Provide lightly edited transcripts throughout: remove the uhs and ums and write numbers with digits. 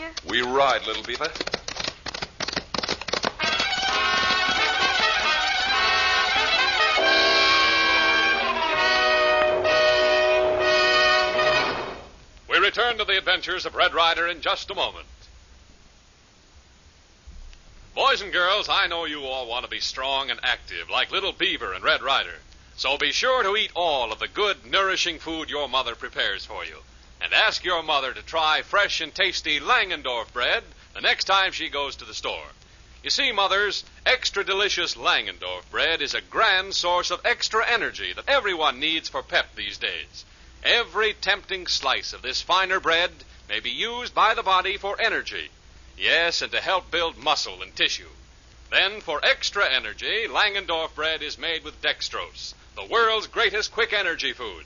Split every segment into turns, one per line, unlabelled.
Ryder?
We ride, little beaver.
We return to the adventures of Red Ryder in just a moment. Boys and girls, I know you all want to be strong and active like little Beaver and Red Ryder. So be sure to eat all of the good, nourishing food your mother prepares for you. And ask your mother to try fresh and tasty Langendorf bread the next time she goes to the store. You see, mothers, extra delicious Langendorf bread is a grand source of extra energy that everyone needs for pep these days. Every tempting slice of this finer bread may be used by the body for energy. Yes, and to help build muscle and tissue. Then, for extra energy, Langendorf bread is made with dextrose, the world's greatest quick energy food.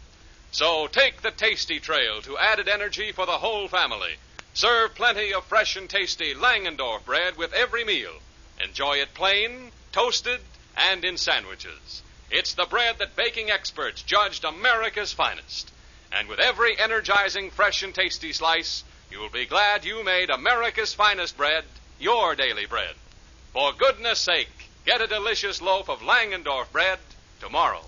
So take the tasty trail to added energy for the whole family. Serve plenty of fresh and tasty Langendorf bread with every meal. Enjoy it plain, toasted, and in sandwiches. It's the bread that baking experts judged America's finest. And with every energizing, fresh and tasty slice, you'll be glad you made America's finest bread your daily bread. For goodness sake, get a delicious loaf of Langendorf bread tomorrow.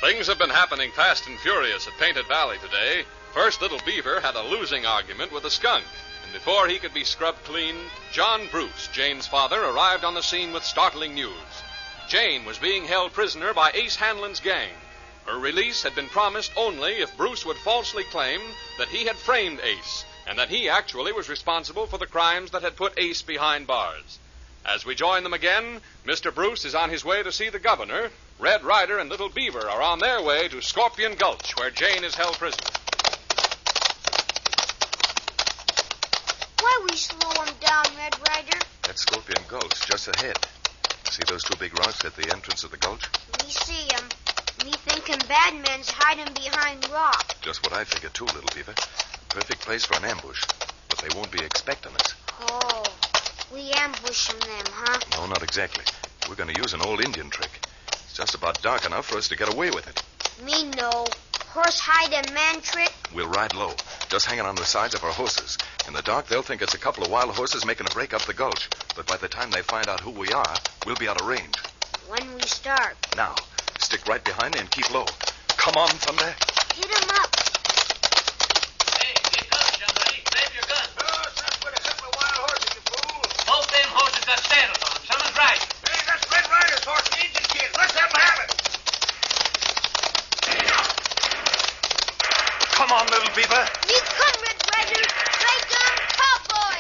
Things have been happening fast and furious at Painted Valley today. First, little Beaver had a losing argument with a skunk. And before he could be scrubbed clean, John Bruce, Jane's father, arrived on the scene with startling news. Jane was being held prisoner by Ace Hanlon's gang. Her release had been promised only if Bruce would falsely claim that he had framed Ace, and that he actually was responsible for the crimes that had put Ace behind bars. As we join them again, Mr. Bruce is on his way to see the governor. Red Ryder and Little Beaver are on their way to Scorpion Gulch, where Jane is held prisoner.
Why we slow him down, Red Ryder?
That's Scorpion Gulch, just ahead. See those two big rocks at the entrance of the gulch?
Me see 'em. Me thinking bad men's hiding behind rock.
Just what I figured, too, Little Beaver. Perfect place for an ambush. But they won't be expecting us.
Oh, we ambushing them, huh?
No, not exactly. We're going to use an old Indian trick. It's just about dark enough for us to get away with it.
Me no. Horse hiding man trick?
We'll ride low, just hanging on the sides of our horses. In the dark, they'll think it's a couple of wild horses making a break up the gulch. But by the time they find out who we are, we'll be out of range.
When we start?
Now, stick right behind me and keep low. Come on, Thunder.
Hit 'em up.
Hey, get guns, somebody. Grab your gun.
Oh, that's with a couple of wild horses, you fool.
Both them horses got saddles on them. Someone's riding.
Hey, that's Red Ryder's horse, the Indian kid. Let's have him have it.
Come on, Little Beaver.
Me come, Red Ryder. Right down, cowboy.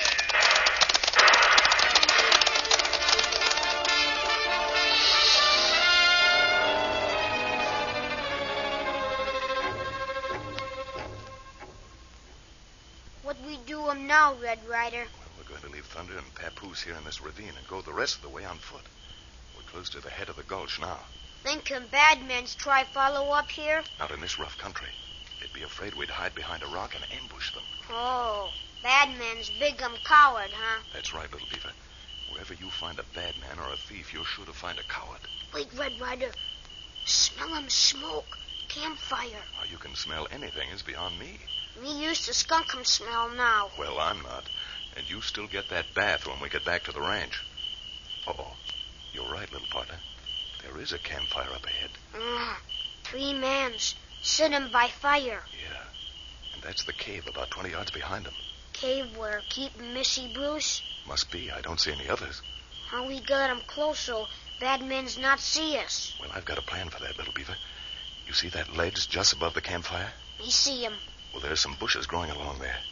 What we do 'em now, Red Ryder?
Well, we're going to leave Thunder and Papoose here in this ravine and go the rest of the way on foot. We're close to the head of the gulch now.
Thinking bad men's try follow up here?
Not in this rough country. They'd be afraid we'd hide behind a rock and ambush them.
Oh, bad men's big coward, huh?
That's right, Little Beaver. Wherever you find a bad man or a thief, you're sure to find a coward.
Wait, Red Ryder. Smell 'em smoke. Campfire.
How you can smell anything is beyond me.
Me used to skunk 'em smell now.
Well, I'm not. And you still get that bath when we get back to the ranch. Uh-oh. You're right, little partner. There is a campfire up ahead.
3 mans sitting by fire.
Yeah. And that's the cave about 20 yards behind them.
Cave where keep Missy Bruce?
Must be. I don't see any others.
How we got 'em close so bad men's not see us?
Well, I've got a plan for that, Little Beaver. You see that ledge just above the campfire?
Me see 'em.
Well, there's some bushes growing along there.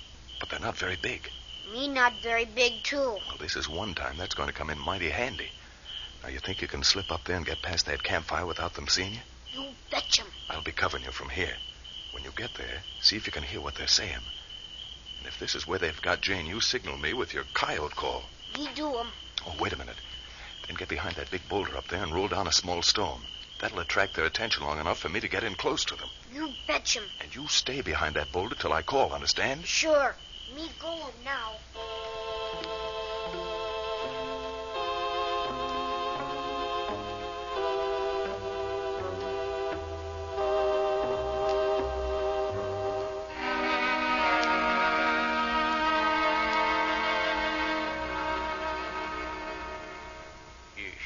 But they're not very big.
Me not very big, too.
Well, this is one time that's going to come in mighty handy. Now, you think you can slip up there and get past that campfire without them seeing you?
You betch 'em.
I'll be covering you from here. When you get there, see if you can hear what they're saying. And if this is where they've got Jane, you signal me with your coyote call.
Me do 'em.
Oh, wait a minute. Then get behind that big boulder up there and roll down a small stone. That'll attract their attention long enough for me to get in close to them.
You betch 'em.
And you stay behind that boulder till I call, understand?
Sure. Me going now.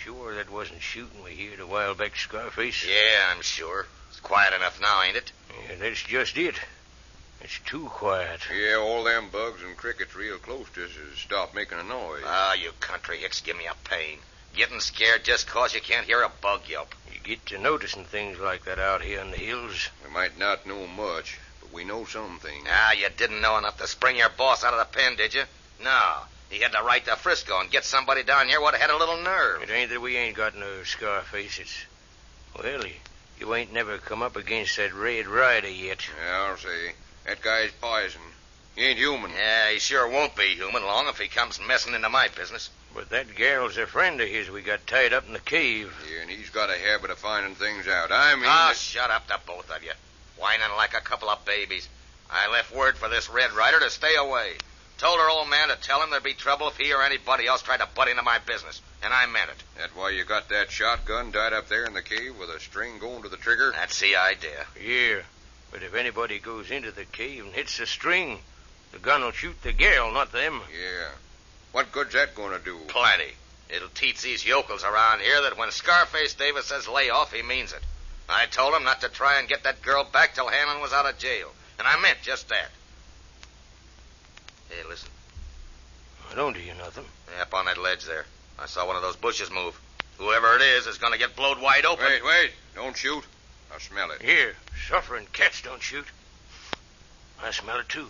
Sure that wasn't shooting we heard a while back, Scarface?
Yeah, I'm sure. It's quiet enough now, ain't it?
Yeah, that's just it. It's too quiet.
Yeah, all them bugs and crickets real close to us has stopped making a noise.
Ah, you country hicks give me a pain. Getting scared just 'cause you can't hear a bug yelp.
You get to noticing things like that out here in the hills.
We might not know much, but we know some things.
Ah, you didn't know enough to spring your boss out of the pen, did you? No. He had to write to Frisco and get somebody down here would have had a little nerve.
It ain't that we ain't got no Scarface. It's... Well, you ain't never come up against that Red Ryder yet.
Yeah, I'll say. That guy's poison. He ain't human.
Yeah, he sure won't be human long if he comes messing into my business.
But that gal's a friend of his we got tied up in the cave.
Yeah, and he's got a habit of finding things out. I mean...
Ah, shut up, the both of you. Whining like a couple of babies. I left word for this Red Ryder to stay away. Told her old man to tell him there'd be trouble if he or anybody else tried to butt into my business. And I meant it.
That's why you got that shotgun tied up there in the cave with a string going to the trigger?
That's the idea.
Yeah, but if anybody goes into the cave and hits the string, the gun will shoot the gal, not them.
Yeah. What good's that going to do?
Plenty. It'll teach these yokels around here that when Scarface Davis says lay off, he means it. I told him not to try and get that girl back till Hanlon was out of jail. And I meant just that. Hey, listen.
I don't hear nothing.
Up on that ledge there. I saw one of those bushes move. Whoever it is going to get blowed wide open.
Wait. Don't shoot. I smell it.
Here, suffering cats don't shoot. I smell it, too.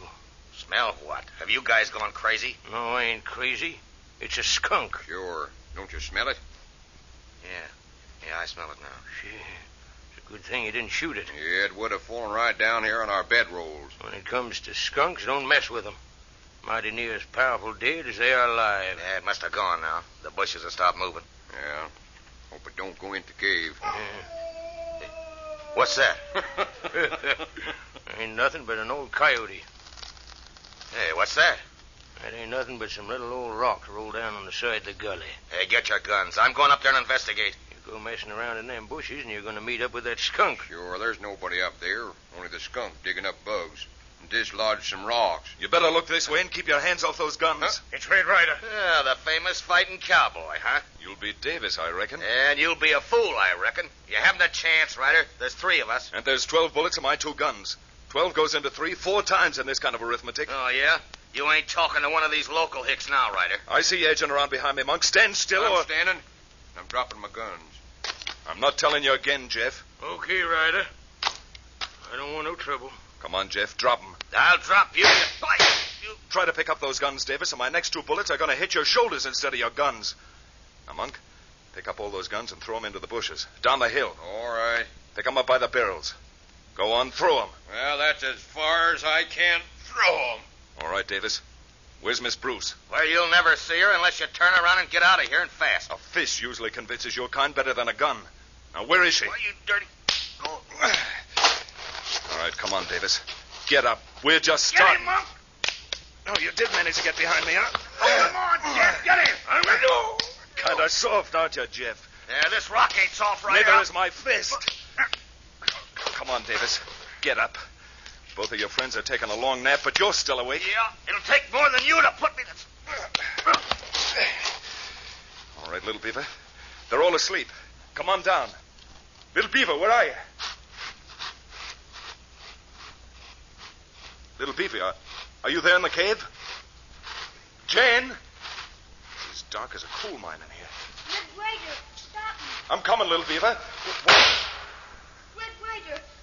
Smell what? Have you guys gone crazy?
No, I ain't crazy. It's a skunk.
Sure. Don't you smell it?
Yeah, I smell it now.
Shit. It's a good thing you didn't shoot it.
Yeah, it would have fallen right down here on our bedrolls.
When it comes to skunks, don't mess with them. Mighty near as powerful dead as they are alive.
Yeah, it must have gone now. The bushes have stopped moving.
Yeah. Hope it don't go into the cave.
Yeah.
Hey, what's that?
Ain't nothing but an old coyote.
Hey, what's that?
That ain't nothing but some little old rocks rolled down on the side of the gully.
Hey, get your guns. I'm going up there and investigate.
You go messing around in them bushes and you're going to meet up with that skunk.
Sure, there's nobody up there. Only the skunk digging up bugs. And dislodged some rocks.
You better look this way and keep your hands off those guns.
Huh?
It's Red Ryder.
Yeah, the famous fighting cowboy, huh?
You'll beat Davis, I reckon.
And you'll be a fool, I reckon. You haven't a chance, Ryder. There's 3 of us.
And there's 12 bullets in my 2 guns. 12 goes into 3 4 times in this kind of arithmetic.
Oh, yeah? You ain't talking to one of these local hicks now, Ryder.
I see you edging around behind me, Monk. Stand still
I'm
or...
standing. I'm dropping my guns.
I'm not telling you again, Jeff.
Okay, Ryder. I don't want no trouble.
Come on, Jeff. Drop 'em.
I'll drop you. You...
Try to pick up those guns, Davis, and my next 2 bullets are going to hit your shoulders instead of your guns. Now, Monk, pick up all those guns and throw 'em into the bushes. Down the hill.
All right.
Pick 'em up by the barrels. Go on, throw 'em.
Well, that's as far as I can throw 'em.
All right, Davis. Where's Miss Bruce?
Well, you'll never see her unless you turn around and get out of here and fast.
A fist usually convinces your kind better than a gun. Now, where is she?
Why, you dirty... Go.
All right, come on, Davis. Get up. We're just
Get
starting.
him, Monk.
No, you did manage to get behind me, huh?
Come on, Jeff. Get him.
Kind of soft, aren't you, Jeff?
Yeah, this rock ain't soft, Ryder.
Neither is my fist. Come on, Davis. Get up. Both of your friends are taking a long nap, but you're still awake.
Yeah, it'll take more than you to put me to...
All right, Little Beaver. They're all asleep. Come on down. Little Beaver, where are you? Little Beaver, are you there in the cave? Jane? It's as dark as a coal mine in here.
Red Ryder, stop me.
I'm coming, Little Beaver.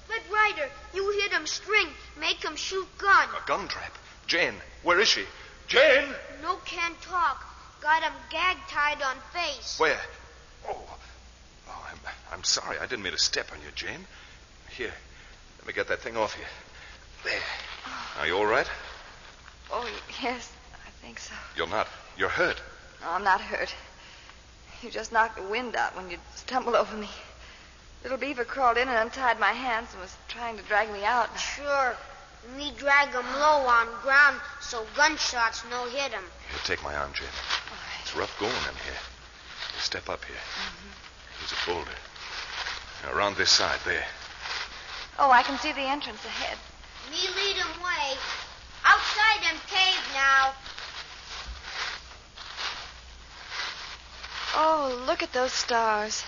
Red Ryder, you hit him string. Make him shoot gun.
A gun trap. Jane, where is she? Jane!
No can't talk. Got him gag tied on face.
Where? Oh, I'm sorry. I didn't mean to step on you, Jane. Here, let me get that thing off you. There. Are you all right?
Oh, yes, I think so.
You're not. You're hurt.
No, I'm not hurt. You just knocked the wind out when you stumbled over me. Little Beaver crawled in and untied my hands and was trying to drag me out.
Sure. Me drag him low on ground so gunshots no hit him.
Here, take my arm, Jane.
All right.
It's rough going in here. You step up here. Here's a boulder. Now, around this side, there.
Oh, I can see the entrance ahead.
Me lead him way. Outside them cave now.
Oh, look at those stars.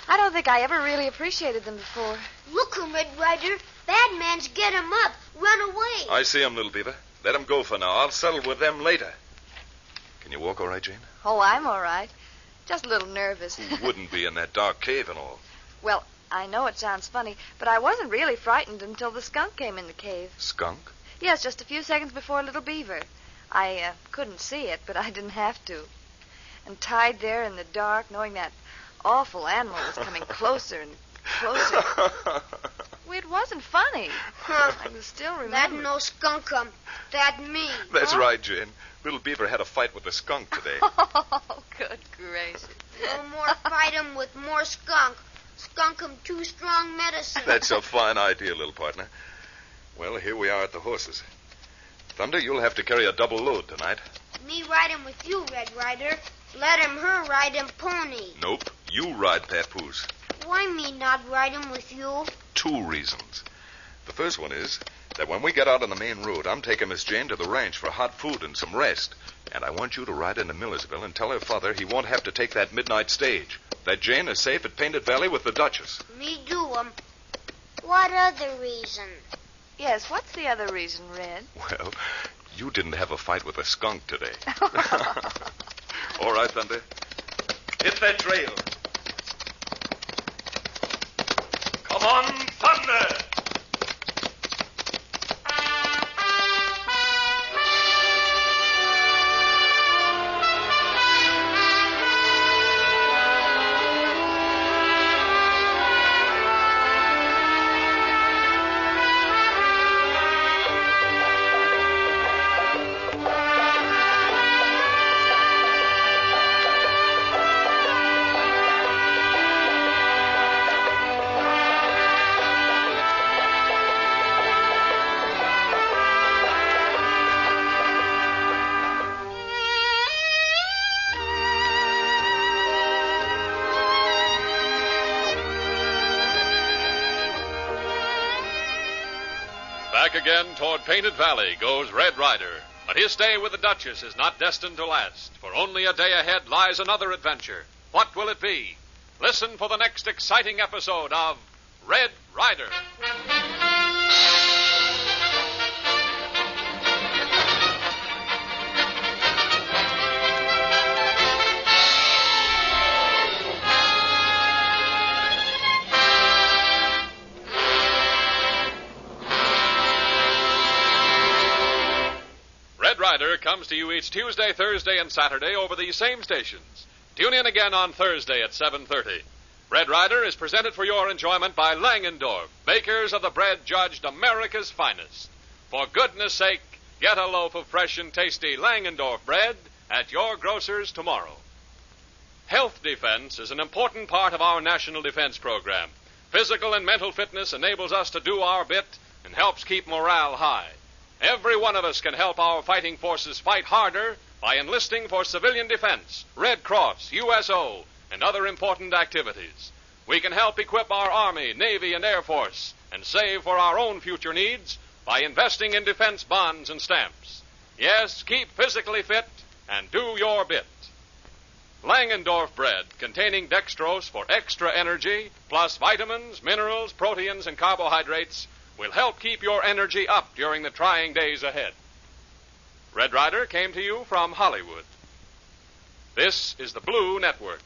I don't think I ever really appreciated them before.
Look 'em, Red Ryder. Bad man's get 'em up. Run away.
I see 'em, little Beaver. Let 'em go for now. I'll settle with them later. Can you walk all right, Jane?
Oh, I'm all right. Just a little nervous.
Who wouldn't be in that dark cave and all?
Well, I know it sounds funny, but I wasn't really frightened until the skunk came in the cave.
Skunk?
Yes, just a few seconds before Little Beaver. I couldn't see it, but I didn't have to. And tied there in the dark, knowing that awful animal was coming closer and closer. Well, it wasn't funny. I can still remember.
That no skunk 'em. That me.
That's right, Jane. Little Beaver had a fight with the skunk today.
Oh, good gracious.
No more fight 'em with more skunk. Skunk 'em too strong medicine.
That's a fine idea, little partner. Well, here we are at the horses. Thunder, you'll have to carry a double load tonight.
Me ride 'em with you, Red Ryder. Let her ride 'em pony.
Nope. You ride Papoose.
Why me not ride 'em with you?
2 reasons. The first one is that when we get out on the main road, I'm taking Miss Jane to the ranch for hot food and some rest. And I want you to ride into Millersville and tell her father he won't have to take that midnight stage. That Jane is safe at Painted Valley with the Duchess.
Me do 'em. What other reason?
Yes, what's the other reason, Red?
Well, you didn't have a fight with a skunk today. All right, Thunder. Hit that trail. Come on, Thunder!
Back again toward Painted Valley goes Red Ryder. But his stay with the Duchess is not destined to last, for only a day ahead lies another adventure. What will it be? Listen for the next exciting episode of Red Ryder. Red Ryder comes to you each Tuesday, Thursday, and Saturday over these same stations. Tune in again on Thursday at 7:30. Red Ryder is presented for your enjoyment by Langendorf, bakers of the bread judged America's finest. For goodness sake, get a loaf of fresh and tasty Langendorf bread at your grocer's tomorrow. Health defense is an important part of our national defense program. Physical and mental fitness enables us to do our bit and helps keep morale high. Every one of us can help our fighting forces fight harder by enlisting for civilian defense, Red Cross, USO, and other important activities. We can help equip our Army, Navy, and Air Force and save for our own future needs by investing in defense bonds and stamps. Yes, keep physically fit and do your bit. Langendorf bread, containing dextrose for extra energy, plus vitamins, minerals, proteins, and carbohydrates, will help keep your energy up during the trying days ahead. Red Ryder came to you from Hollywood. This is the Blue Network.